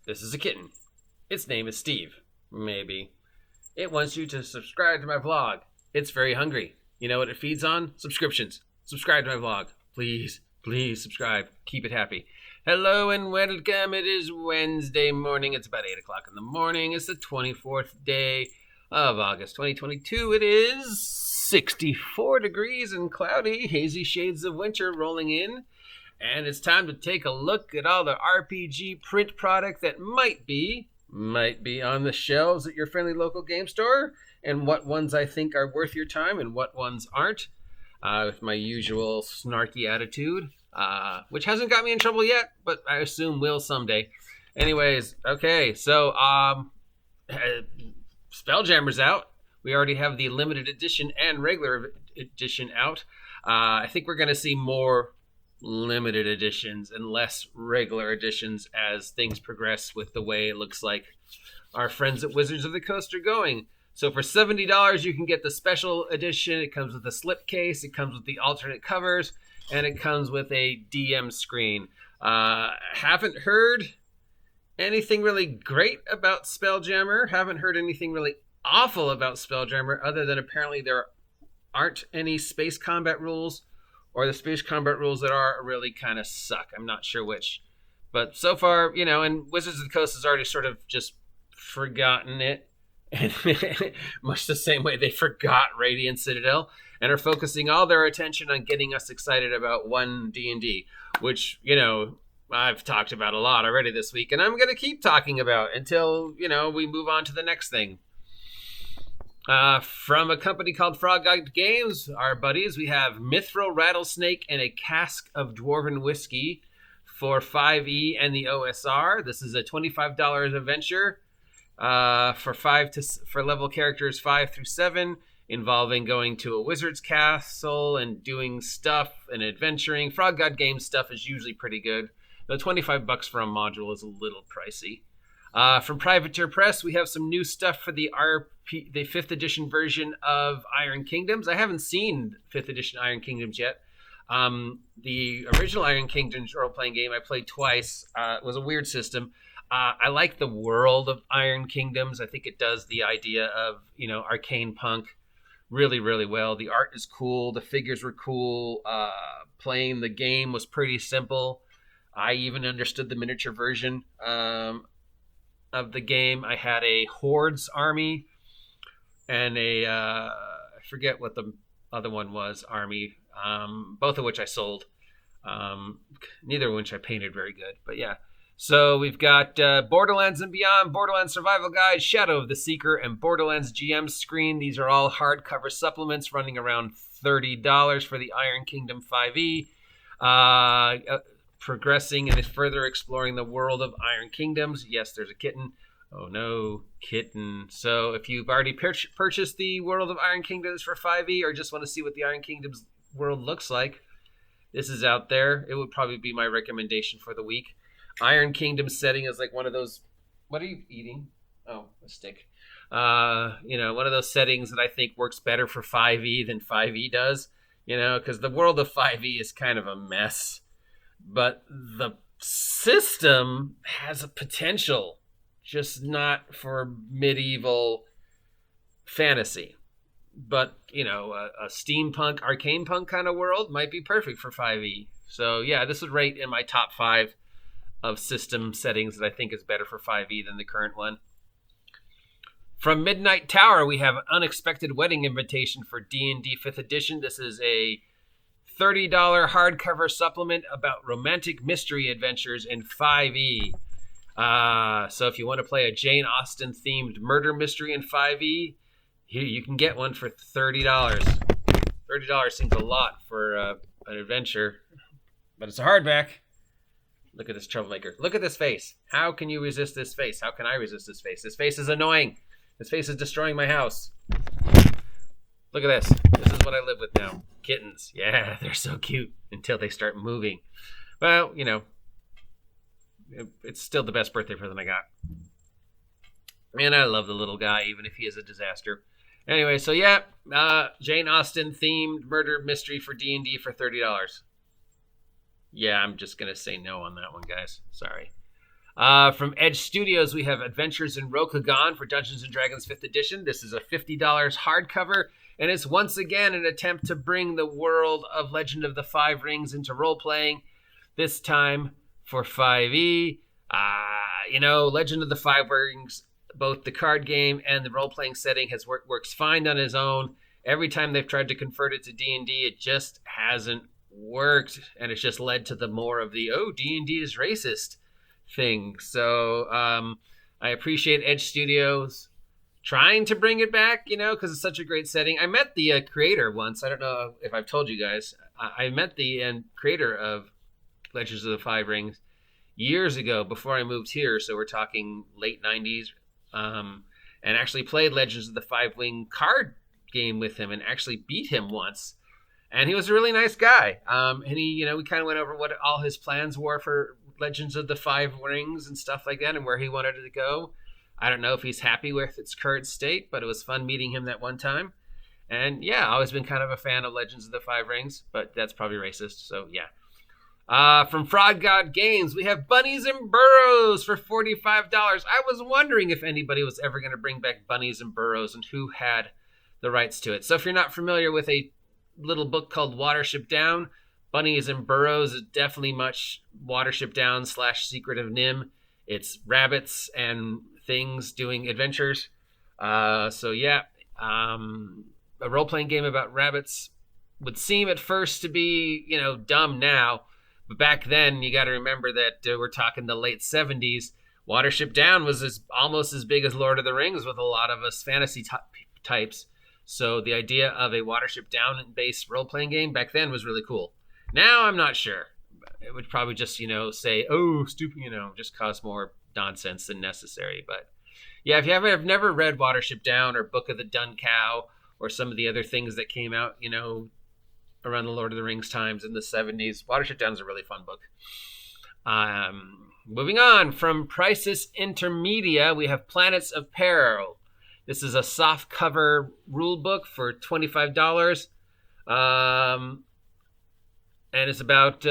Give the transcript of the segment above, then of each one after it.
This is a kitten. Its name is Steve. Maybe. It wants you to subscribe to my vlog. It's very hungry. You know what it feeds on? Subscriptions. Subscribe to my vlog. Please, please subscribe. Keep it happy. Hello and welcome. It is Wednesday morning. It's about 8 o'clock in the morning. It's the 24th day of August 2022. It is 64 degrees and cloudy. Hazy shades of winter rolling in. And it's time to take a look at all the RPG print product that might be on the shelves at your friendly local game store, and what ones I think are worth your time and what ones aren't, with my usual snarky attitude, which hasn't got me in trouble yet, but I assume will someday. Anyways, okay, so Spelljammer's out. We already have the limited edition and regular edition out. I think we're going to see more limited editions and less regular editions as things progress with the way it looks like our friends at Wizards of the Coast are going. So for $70, you can get the special edition. It comes with a slipcase, it comes with the alternate covers, and it comes with a DM screen. Haven't heard anything really great about Spelljammer. Haven't heard anything really awful about Spelljammer, other than apparently there aren't any space combat rules, or the space combat rules that are really kind of suck. I'm not sure which. But so far, and Wizards of the Coast has already sort of just forgotten it. Much the same way they forgot Radiant Citadel and are focusing all their attention on getting us excited about OneDnD, which, I've talked about a lot already this week, and I'm going to keep talking about until, we move on to the next thing. From a company called FLGS Games, our buddies, we have Mithril Rattlesnake and a Cask of Dwarven Whiskey for 5e and the OSR. This is a $25 adventure for level characters 5 through 7, involving going to a wizard's castle and doing stuff and adventuring. FLGS Games stuff is usually pretty good. The $25 for a module is a little pricey. From Privateer Press, we have some new stuff for the 5th edition version of Iron Kingdoms. I haven't seen 5th edition Iron Kingdoms yet. The original Iron Kingdoms role-playing game I played twice. It was a weird system. I like the world of Iron Kingdoms. I think it does the idea of, arcane punk really, really well. The art is cool. The figures were cool. Playing the game was pretty simple. I even understood the miniature version of the game. I had a Hordes army and I forget what the other one was, army, both of which I sold, neither of which I painted very good, but yeah. So we've got Borderlands and Beyond, Borderlands Survival Guide, Shadow of the Seeker, and Borderlands GM Screen. These are all hardcover supplements running around $30 for the Iron Kingdom 5e. Progressing and further exploring the world of Iron Kingdoms. Yes, there's a kitten. Oh no, kitten. So if you've already purchased the World of Iron Kingdoms for 5e, or just want to see what the Iron Kingdoms world looks like, this is out there. It would probably be my recommendation for the week. Iron Kingdom setting is like one of those... What are you eating? Oh, a stick. One of those settings that I think works better for 5e than 5e does. Because the world of 5e is kind of a mess. But the system has a potential, just not for medieval fantasy. But, a steampunk, arcane punk kind of world might be perfect for 5e. So, yeah, this would rate in my top 5 of system settings that I think is better for 5e than the current one. From Midnight Tower, we have an Unexpected Wedding Invitation for D&D 5th edition. This is a $30 hardcover supplement about romantic mystery adventures in 5e. So if you want to play a Jane Austen themed murder mystery in 5e, here you can get one for $30. $30 seems a lot for an adventure, but it's a hardback. Look at this troublemaker. Look at this face. How can you resist this face? How can I resist this face? This face is annoying. This face is destroying my house. Look at this. This is what I live with now. Kittens. Yeah, they're so cute until they start moving. Well, it's still the best birthday present I got. Man, I love the little guy, even if he is a disaster. Anyway, so yeah, Jane Austen themed murder mystery for D&D for $30. Yeah, I'm just going to say no on that one, guys. Sorry. From Edge Studios, we have Adventures in Rokugan for Dungeons & Dragons 5th edition. This is a $50 hardcover, and it's once again an attempt to bring the world of Legend of the Five Rings into role-playing, this time for 5e. Legend of the Five Rings, both the card game and the role-playing setting works fine on its own. Every time they've tried to convert it to D&D, it just hasn't worked, and it's just led to the more of the, D&D is racist thing. So I appreciate Edge Studios trying to bring it back, because it's such a great setting. I met the creator once. I don't know if I've told you guys. I met the creator of Legends of the Five Rings years ago before I moved here. So we're talking late 90s, and actually played Legends of the Five Ring card game with him and actually beat him once. And he was a really nice guy. And he, we kind of went over what all his plans were for Legends of the Five Rings and stuff like that, and where he wanted it to go. I don't know if he's happy with its current state, but it was fun meeting him that one time. And yeah, always been kind of a fan of Legends of the Five Rings, but that's probably racist. So yeah. From Frog God Games, we have Bunnies and Burrows for $45. I was wondering if anybody was ever going to bring back Bunnies and Burrows and who had the rights to it. So if you're not familiar with a little book called Watership Down, Bunnies and Burrows is definitely much Watership Down / Secret of Nim. It's rabbits and things doing adventures. A role-playing game about rabbits would seem at first to be, dumb now. But back then, you got to remember that we're talking the late 70s. Watership Down was almost as big as Lord of the Rings with a lot of us fantasy types. So the idea of a Watership Down-based role-playing game back then was really cool. Now I'm not sure. It would probably just, say, stupid, just cause more nonsense than necessary. But yeah, if you have never read Watership Down or Book of the Dun Cow or some of the other things that came out, around the Lord of the Rings times in the 70s, Watership Down is a really fun book. Moving on, from Prices Intermedia, we have Planets of Peril. This is a soft cover rule book for $25. And it's about,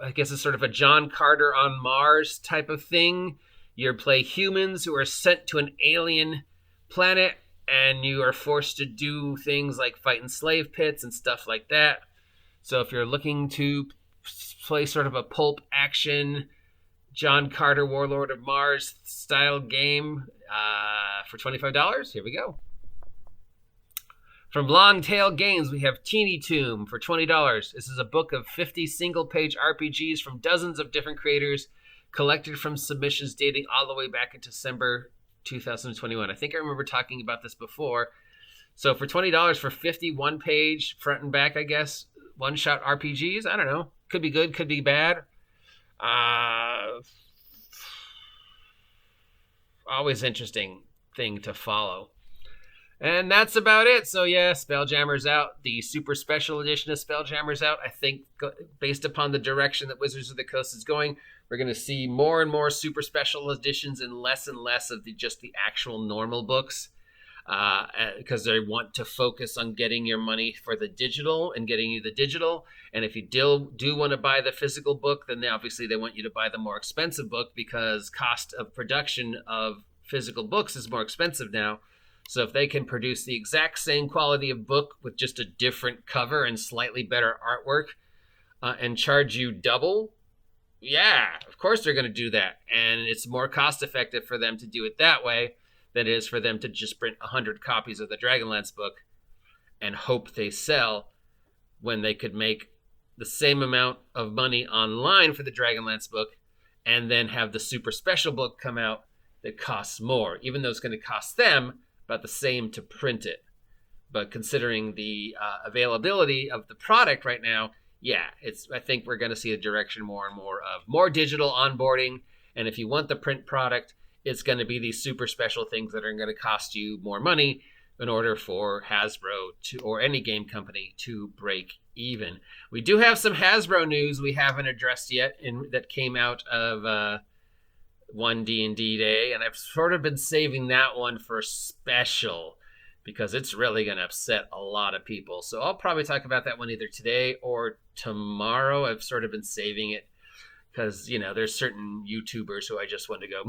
it's sort of a John Carter on Mars type of thing. You play humans who are sent to an alien planet, and you are forced to do things like fight in slave pits and stuff like that. So if you're looking to play sort of a pulp action John Carter Warlord of Mars style game for $25, here we go. From Longtail Games, we have Teeny Tomb for $20. This is a book of 50 single-page RPGs from dozens of different creators, collected from submissions dating all the way back in December 2021. I think I remember talking about this before. So for $20 for 50 one-page, front and back, I guess, one-shot RPGs, I don't know. Could be good, could be bad. Always interesting thing to follow. And that's about it. So yeah, Spelljammer's out. The super special edition of Spelljammer's out. I think based upon the direction that Wizards of the Coast is going, we're going to see more and more super special editions and less of just the actual normal books, because they want to focus on getting your money for the digital and getting you the digital. And if you do want to buy the physical book, then obviously they want you to buy the more expensive book, because cost of production of physical books is more expensive now. So if they can produce the exact same quality of book with just a different cover and slightly better artwork, and charge you double, yeah, of course they're going to do that. And it's more cost effective for them to do it that way than it is for them to just print 100 copies of the Dragonlance book and hope they sell, when they could make the same amount of money online for the Dragonlance book and then have the super special book come out that costs more, even though it's going to cost them about the same to print it. But considering the availability of the product right now, yeah, I think we're going to see a direction more and more of more digital onboarding. And if you want the print product, it's going to be these super special things that are going to cost you more money in order for Hasbro or any game company to break even. We do have some Hasbro news we haven't addressed yet that came out of OneDnD Day, and I've sort of been saving that one for special because it's really going to upset a lot of people. So I'll probably talk about that one either today or tomorrow. I've sort of been saving it Because, there's certain YouTubers who I just want to go,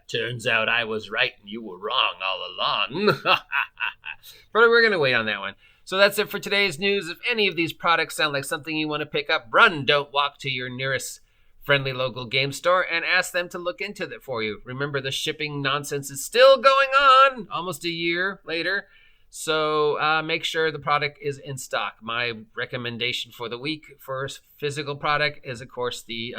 turns out I was right and you were wrong all along. But we're going to wait on that one. So that's it for today's news. If any of these products sound like something you want to pick up, run, don't walk to your nearest friendly local game store and ask them to look into that for you. Remember, the shipping nonsense is still going on almost a year later. So make sure the product is in stock. My recommendation for the week for physical product is, of course, the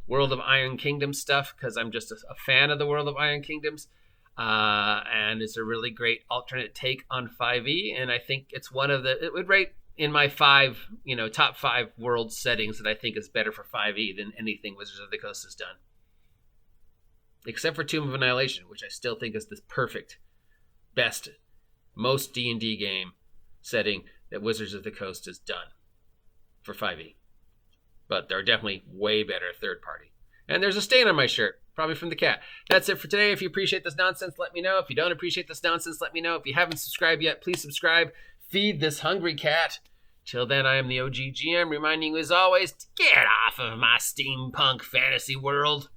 World of Iron Kingdom stuff, because I'm just a fan of the World of Iron Kingdoms. And it's a really great alternate take on 5e. And I think it's it would rate in my top 5 world settings that I think is better for 5e than anything Wizards of the Coast has done. Except for Tomb of Annihilation, which I still think is the perfect, best, most D&D game setting that Wizards of the Coast has done for 5e. But they're definitely way better third party. And there's a stain on my shirt, probably from the cat. That's it for today. If you appreciate this nonsense, let me know. If you don't appreciate this nonsense, let me know. If you haven't subscribed yet, please subscribe. Feed this hungry cat. Till then, I am the OG GM, reminding you as always to get off of my steampunk fantasy world.